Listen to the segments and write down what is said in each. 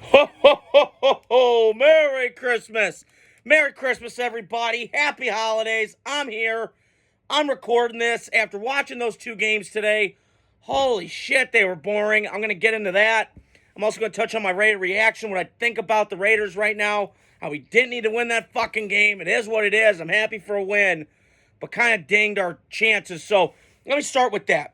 Ho, ho, ho, ho, ho. Merry Christmas. Merry Christmas, everybody. Happy holidays. I'm here. I'm recording this after watching those two games today. Holy shit, they were boring. I'm going to get into that. I'm also going to touch on my Raider reaction, what I think about the Raiders right now, how we didn't need to win that fucking game. It is what it is. I'm happy for a win, but kind of dinged our chances. So let me start with that.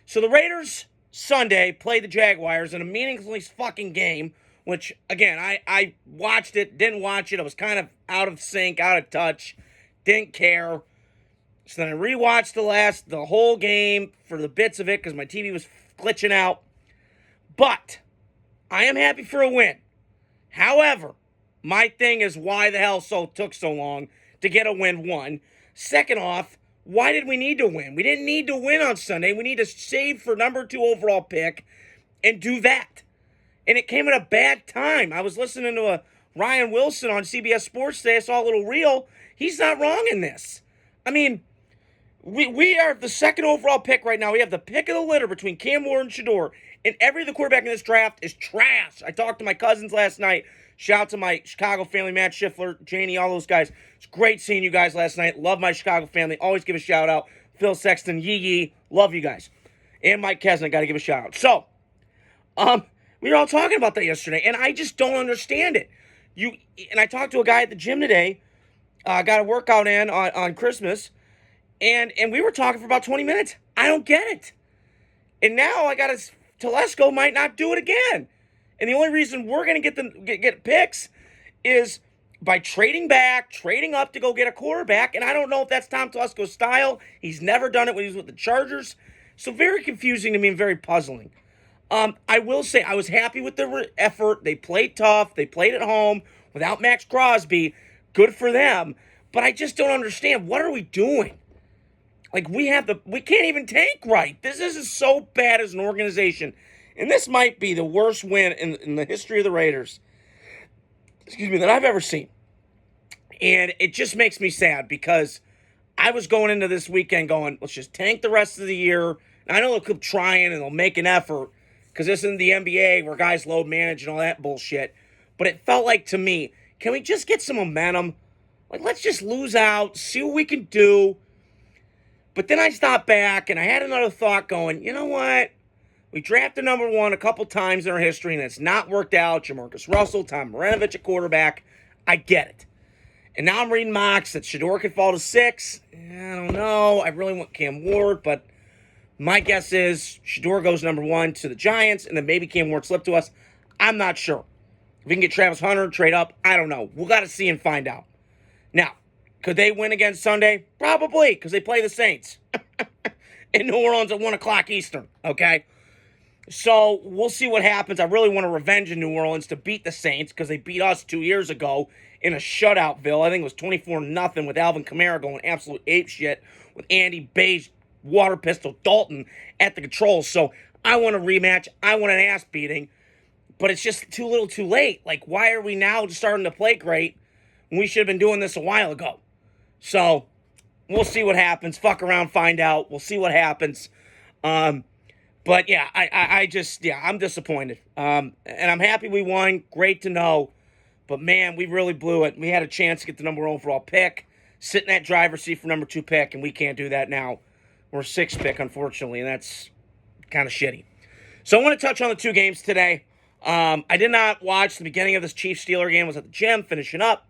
So the Raiders Sunday played the Jaguars in a meaningless fucking game, which again I watched it, didn't watch it. I was kind of out of sync, out of touch, didn't care. So then I rewatched the whole game for the bits of it because my TV was glitching out. But I am happy for a win. However, my thing is why the hell took so long to get a win. One. Second off, why did we need to win? We didn't need to win on Sunday. We need to save for number 2 overall pick and do that. And it came at a bad time. I was listening to a Ryan Wilson on CBS Sports today. I saw a little reel. He's not wrong in this. I mean, we are the second overall pick right now. We have the pick of the litter between Cam Ward and Shador. And every other quarterback in this draft is trash. I talked to my cousins last night. Shout out to my Chicago family, Matt Schiffler, Janie, all those guys. It's great seeing you guys last night. Love my Chicago family. Always give a shout out. Phil Sexton, Yee Yee. Love you guys. And Mike Kesnick, got to give a shout out. So, we were all talking about that yesterday, and I just don't understand it. And I talked to a guy at the gym today. Got a workout in on Christmas, and we were talking for about 20 minutes. I don't get it. And now I got to Telesco might not do it again. And the only reason we're going to get picks is by trading back, trading up to go get a quarterback. And I don't know if that's Tom Telesco's style. He's never done it when he was with the Chargers. So very confusing to me and very puzzling. I will say I was happy with the effort. They played tough. They played at home without Max Crosby. Good for them. But I just don't understand. What are we doing? Like, we can't even tank right. This is so bad as an organization. And this might be the worst win in the history of the Raiders, that I've ever seen. And it just makes me sad because I was going into this weekend going, let's just tank the rest of the year. And I know they'll keep trying and they'll make an effort because this isn't the NBA where guys load manage and all that bullshit. But it felt like to me, can we just get some momentum? Like, let's just lose out, see what we can do. But then I stopped back and I had another thought going, you know what? We drafted number 1 a couple times in our history, and it's not worked out. Jamarcus Russell, Tom Marinovich at quarterback. I get it. And now I'm reading mocks that Shador could fall to 6. I don't know. I really want Cam Ward, but my guess is Shador goes number 1 to the Giants, and then maybe Cam Ward slipped to us. I'm not sure. If we can get Travis Hunter, trade up, I don't know. We'll got to see and find out. Now, could they win again Sunday? Probably, because they play the Saints in New Orleans at 1 o'clock Eastern, okay? So we'll see what happens. I really want a revenge in New Orleans to beat the Saints because they beat us 2 years ago in a shutoutville. I think it was 24-0 with Alvin Kamara going absolute apeshit with Andy Beige, water pistol Dalton at the controls. So I want a rematch. I want an ass beating. But it's just too little too late. Like, why are we now just starting to play great when we should have been doing this a while ago? So we'll see what happens. Fuck around, find out. We'll see what happens. But yeah, I'm disappointed. And I'm happy we won. Great to know. But man, we really blew it. We had a chance to get the number 1 overall pick, sit in that driver's seat for number 2 pick, and we can't do that now. We're 6th pick, unfortunately, and that's kind of shitty. So I want to touch on the 2 games today. I did not watch the beginning of this Chiefs-Steeler game. I was at the gym finishing up.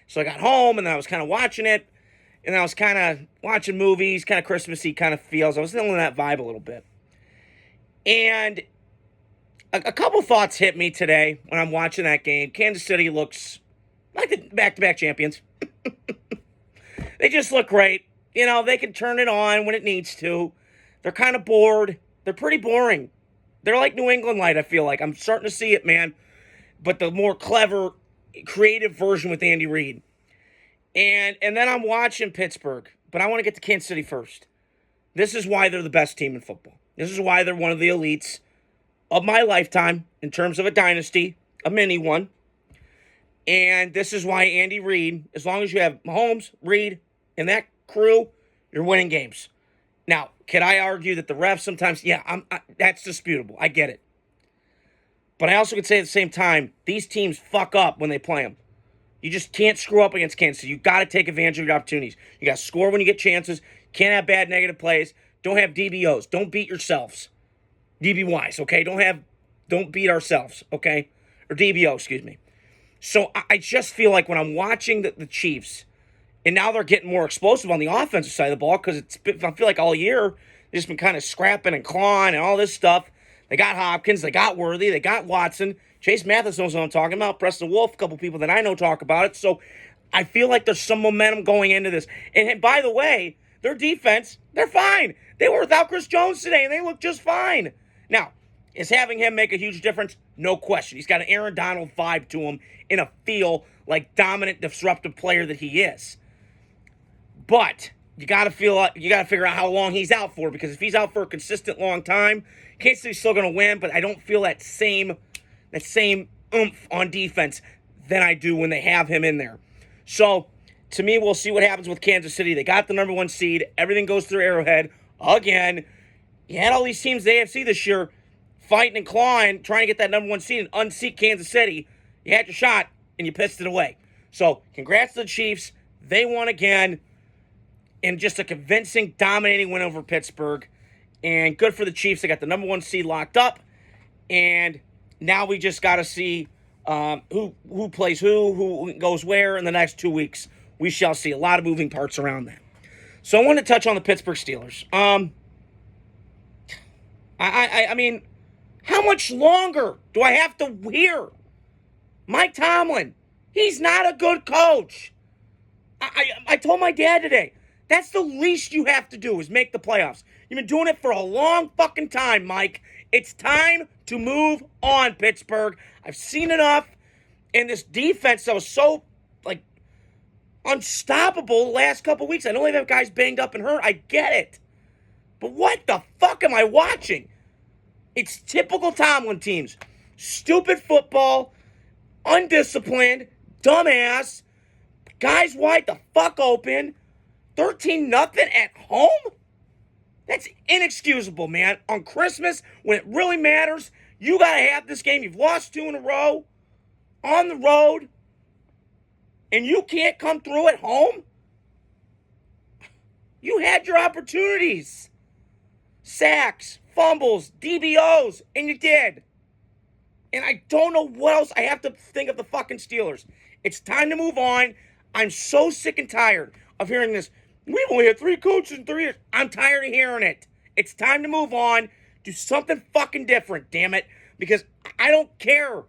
So I got home, and then I was kind of watching it. And I was kind of watching movies, kind of Christmassy kind of feels. I was feeling that vibe a little bit. And a couple thoughts hit me today when I'm watching that game. Kansas City looks like the back-to-back champions. They just look great. You know, they can turn it on when it needs to. They're kind of bored. They're pretty boring. They're like New England Light, I feel like. I'm starting to see it, man. But the more clever, creative version with Andy Reid. And then I'm watching Pittsburgh. But I want to get to Kansas City first. This is why they're the best team in football. This is why they're one of the elites of my lifetime in terms of a dynasty, a mini one. And this is why Andy Reid, as long as you have Mahomes, Reid, and that crew, you're winning games. Now, can I argue that the refs sometimes, that's disputable. I get it. But I also could say at the same time, these teams fuck up when they play them. You just can't screw up against Kansas City. You got to take advantage of your opportunities. You got to score when you get chances. Can't have bad negative plays. Don't have DBOs. Don't beat yourselves. DBYs, okay? Don't beat ourselves, okay? Or DBO, excuse me. So I just feel like when I'm watching the Chiefs, and now they're getting more explosive on the offensive side of the ball because I feel like all year they've just been kind of scrapping and clawing and all this stuff. They got Hopkins, they got Worthy, they got Watson. Chase Mathis knows what I'm talking about. Preston Wolf, a couple people that I know talk about it. So I feel like there's some momentum going into this. And by the way, their defense, they're fine. They were without Chris Jones today, and they look just fine. Now, is having him make a huge difference? No question. He's got an Aaron Donald vibe to him in a feel like dominant, disruptive player that he is. But you got to figure out how long he's out for, because if he's out for a consistent long time, Kansas City's still going to win, but I don't feel that same oomph on defense than I do when they have him in there. So, to me, we'll see what happens with Kansas City. They got the number 1 seed. Everything goes through Arrowhead. Again, you had all these teams in the AFC this year fighting and clawing, trying to get that number 1 seed and unseat Kansas City. You had your shot, and you pissed it away. So, congrats to the Chiefs. They won again in just a convincing, dominating win over Pittsburgh. And good for the Chiefs. They got the number 1 seed locked up. And now we just got to see who plays who goes where in the next 2 weeks. We shall see. A lot of moving parts around that. So I want to touch on the Pittsburgh Steelers. I mean, how much longer do I have to hear? Mike Tomlin, he's not a good coach. I told my dad today, that's the least you have to do is make the playoffs. You've been doing it for a long fucking time, Mike. It's time to move on, Pittsburgh. I've seen enough. And this defense that was so, unstoppable the last couple weeks. I know they have guys banged up and hurt. I get it. But what the fuck am I watching? It's typical Tomlin teams. Stupid football, undisciplined, dumbass, guys wide the fuck open, 13-0 at home? That's inexcusable, man. On Christmas, when it really matters, you got to have this game. You've lost 2 in a row on the road, and you can't come through at home? You had your opportunities. Sacks, fumbles, DBOs, and you did. And I don't know what else I have to think of the fucking Steelers. It's time to move on. I'm so sick and tired of hearing this. We've only had 3 coaches in 3 years. I'm tired of hearing it. It's time to move on. Do something fucking different, damn it. Because I don't care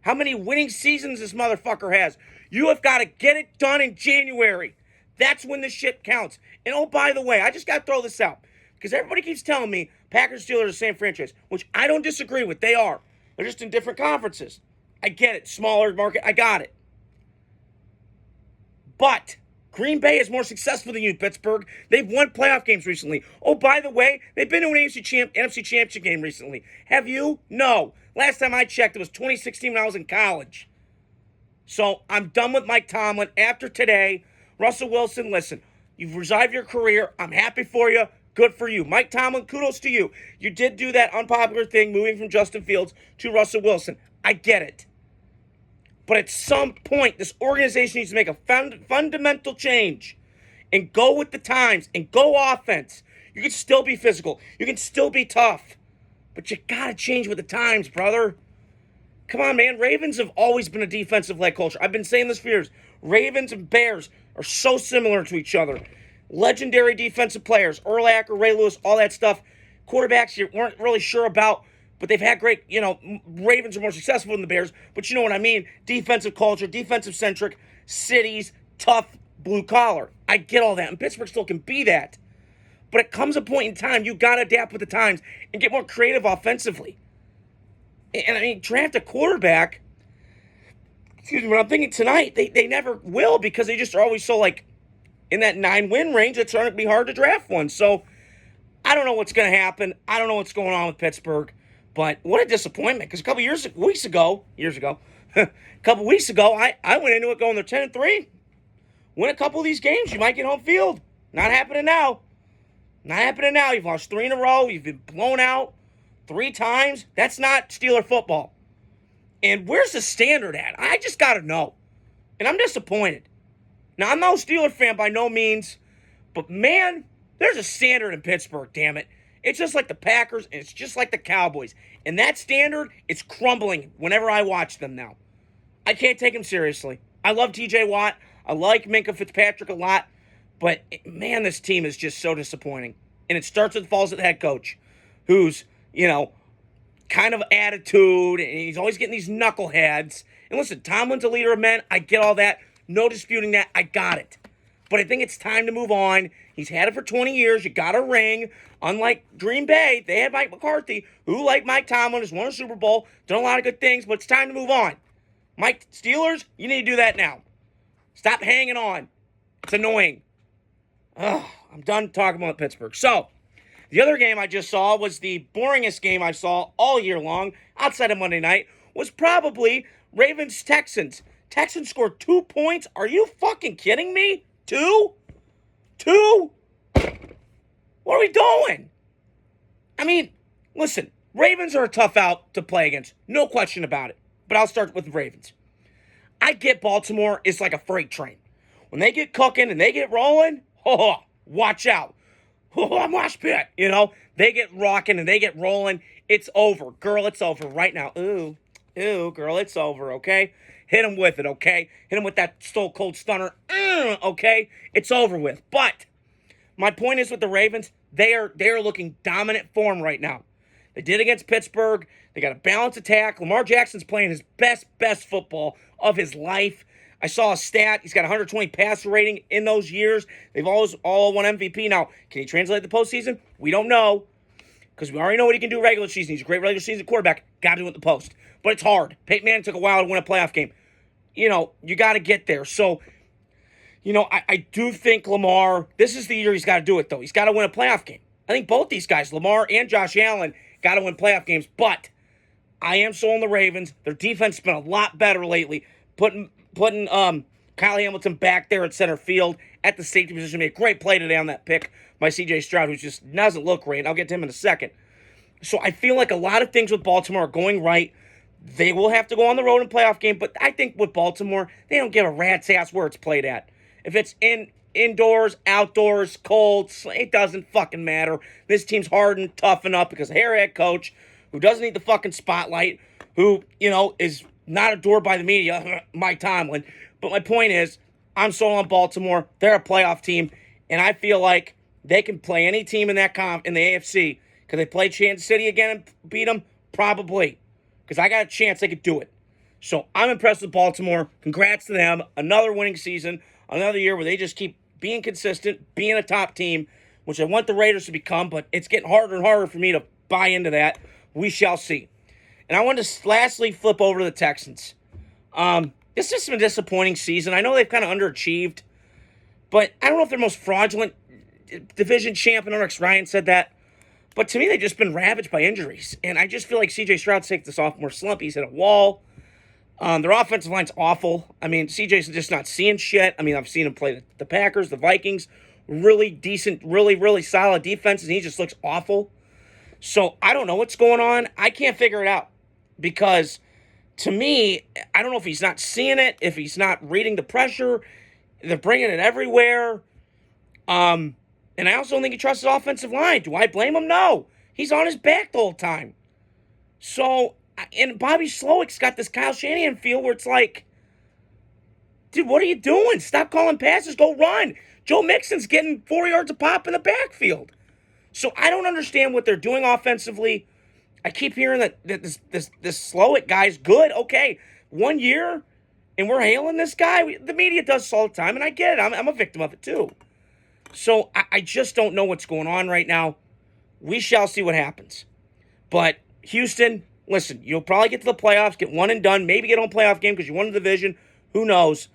how many winning seasons this motherfucker has. You have got to get it done in January. That's when this shit counts. And oh, by the way, I just got to throw this out. Because everybody keeps telling me Packers Steelers are the same franchise, which I don't disagree with. They are. They're just in different conferences. I get it. Smaller market. I got it. But Green Bay is more successful than you, Pittsburgh. They've won playoff games recently. Oh, by the way, they've been to an NFC Championship game recently. Have you? No. Last time I checked, it was 2016 when I was in college. So I'm done with Mike Tomlin. After today, Russell Wilson, listen, you've resigned your career. I'm happy for you. Good for you. Mike Tomlin, kudos to you. You did do that unpopular thing, moving from Justin Fields to Russell Wilson. I get it. But at some point, this organization needs to make a fundamental change and go with the times and go offense. You can still be physical. You can still be tough. But you got to change with the times, brother. Come on, man. Ravens have always been a defensive-led culture. I've been saying this for years. Ravens and Bears are so similar to each other. Legendary defensive players. Urlacher, Ray Lewis, all that stuff. Quarterbacks you weren't really sure about, but they've had great, Ravens are more successful than the Bears, but you know what I mean. Defensive culture, defensive-centric, cities, tough, blue-collar. I get all that, and Pittsburgh still can be that. But it comes a point in time, you got to adapt with the times and get more creative offensively. And I mean, draft a quarterback. Excuse me, but I'm thinking tonight, they never will because they just are always so, in that 9-win range, it's going to be hard to draft one. So, I don't know what's going to happen. I don't know what's going on with Pittsburgh. But what a disappointment. Because a couple weeks ago, I went into it going, they're 10-3. Win a couple of these games, you might get home field. Not happening now. Not happening now. You've lost 3 in a row. You've been blown out 3 times. That's not Steeler football. And where's the standard at? I just got to know. And I'm disappointed. Now, I'm no Steeler fan by no means, but man, there's a standard in Pittsburgh, damn it. It's just like the Packers, and it's just like the Cowboys. And that standard is crumbling whenever I watch them now. I can't take them seriously. I love TJ Watt. I like Minka Fitzpatrick a lot. But, man, this team is just so disappointing. And it starts with falls at the head coach, who's, kind of attitude, and he's always getting these knuckleheads. And listen, Tomlin's a leader of men. I get all that. No disputing that. I got it. But I think it's time to move on. He's had it for 20 years. You got a ring. Unlike Green Bay, they had Mike McCarthy, who, like Mike Tomlin, has won a Super Bowl, done a lot of good things, but it's time to move on. Mike, Steelers, you need to do that now. Stop hanging on. It's annoying. Ugh, I'm done talking about Pittsburgh. So, the other game I just saw was the boringest game I saw all year long, outside of Monday night, was probably Ravens-Texans. Texans scored 2 points? Are you fucking kidding me? 2? 2? What are we doing? I mean, listen, Ravens are a tough out to play against. No question about it. But I'll start with the Ravens. I get Baltimore is like a freight train. When they get cooking and they get rolling, watch out. Mosh pit, They get rocking and they get rolling. It's over. Girl, it's over right now. Ooh, girl, it's over, okay? Hit him with it, okay? Hit him with that Stone Cold Stunner, okay? It's over with. But my point is with the Ravens, they are looking dominant form right now. They did against Pittsburgh. They got a balanced attack. Lamar Jackson's playing his best football of his life. I saw a stat. He's got 120 passer rating in those years. They've always all won MVP. Now, can he translate the postseason? We don't know, because we already know what he can do regular season. He's a great regular season quarterback. Got to do it in the post. But it's hard. Peyton Manning took a while to win a playoff game. You got to get there. So, I do think Lamar, this is the year he's got to do it, though. He's got to win a playoff game. I think both these guys, Lamar and Josh Allen, got to win playoff games. But I am sold on the Ravens. Their defense has been a lot better lately. Putting Kyle Hamilton back there at center field at the safety position. Made a great play today on that pick by C.J. Stroud, who just doesn't look great. I'll get to him in a second. So I feel like a lot of things with Baltimore are going right. They will have to go on the road in playoff game, but I think with Baltimore, they don't give a rat's ass where it's played at. If it's indoors, outdoors, cold, it doesn't fucking matter. This team's hardened, toughen up, because the head coach, who doesn't need the fucking spotlight, who, is not adored by the media, Mike Tomlin. But my point is, I'm sold on Baltimore. They're a playoff team, and I feel like they can play any team in that in the AFC. Could they play Kansas City again and beat them? Probably, because I got a chance they could do it. So I'm impressed with Baltimore. Congrats to them. Another winning season. Another year where they just keep being consistent, being a top team, which I want the Raiders to become, but it's getting harder and harder for me to buy into that. We shall see. And I want to lastly flip over to the Texans. This has been a disappointing season. I know they've kind of underachieved, but I don't know if they're most fraudulent division champ. I know Rex Ryan said that. But to me, they've just been ravaged by injuries. And I just feel like C.J. Stroud's taken the sophomore slump. He's hit a wall. Their offensive line's awful. I mean, CJ's just not seeing shit. I mean, I've seen him play the Packers, the Vikings. Really decent, really solid defenses, and he just looks awful. So I don't know what's going on. I can't figure it out. Because to me, I don't know if he's not seeing it, if he's not reading the pressure. They're bringing it everywhere. And I also don't think he trusts his offensive line. Do I blame him? No. He's on his back the whole time. So, and Bobby Slowick's got this Kyle Shanahan feel where it's like, dude, what are you doing? Stop calling passes. Go run. Joe Mixon's getting 4 yards a pop in the backfield. So I don't understand what they're doing offensively. I keep hearing that this Slowick guy's good. Okay, 1 year, and we're hailing this guy. The media does this all the time, and I get it. I'm a victim of it too. So I just don't know what's going on right now. We shall see what happens. But Houston, listen, you'll probably get to the playoffs, get one and done, maybe get on a playoff game because you won the division. Who knows?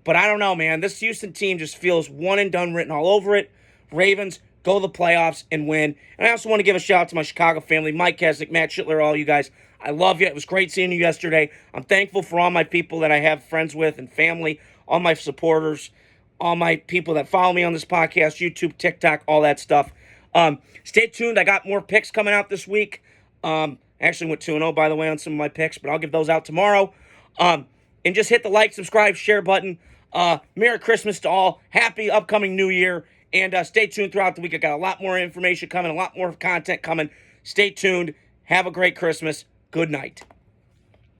But I don't know, man. This Houston team just feels one and done written all over it. Ravens, go to the playoffs and win. And I also want to give a shout out to my Chicago family, Mike Kesnick, Matt Schittler, all you guys. I love you. It was great seeing you yesterday. I'm thankful for all my people that I have friends with and family, all my supporters, all my people that follow me on this podcast, YouTube, TikTok, all that stuff. Stay tuned. I got more picks coming out this week. Actually went 2-0, by the way, on some of my picks, but I'll give those out tomorrow. And just hit the like, subscribe, share button. Merry Christmas to all. Happy upcoming New Year. And stay tuned throughout the week. I got a lot more information coming, a lot more content coming. Stay tuned. Have a great Christmas. Good night.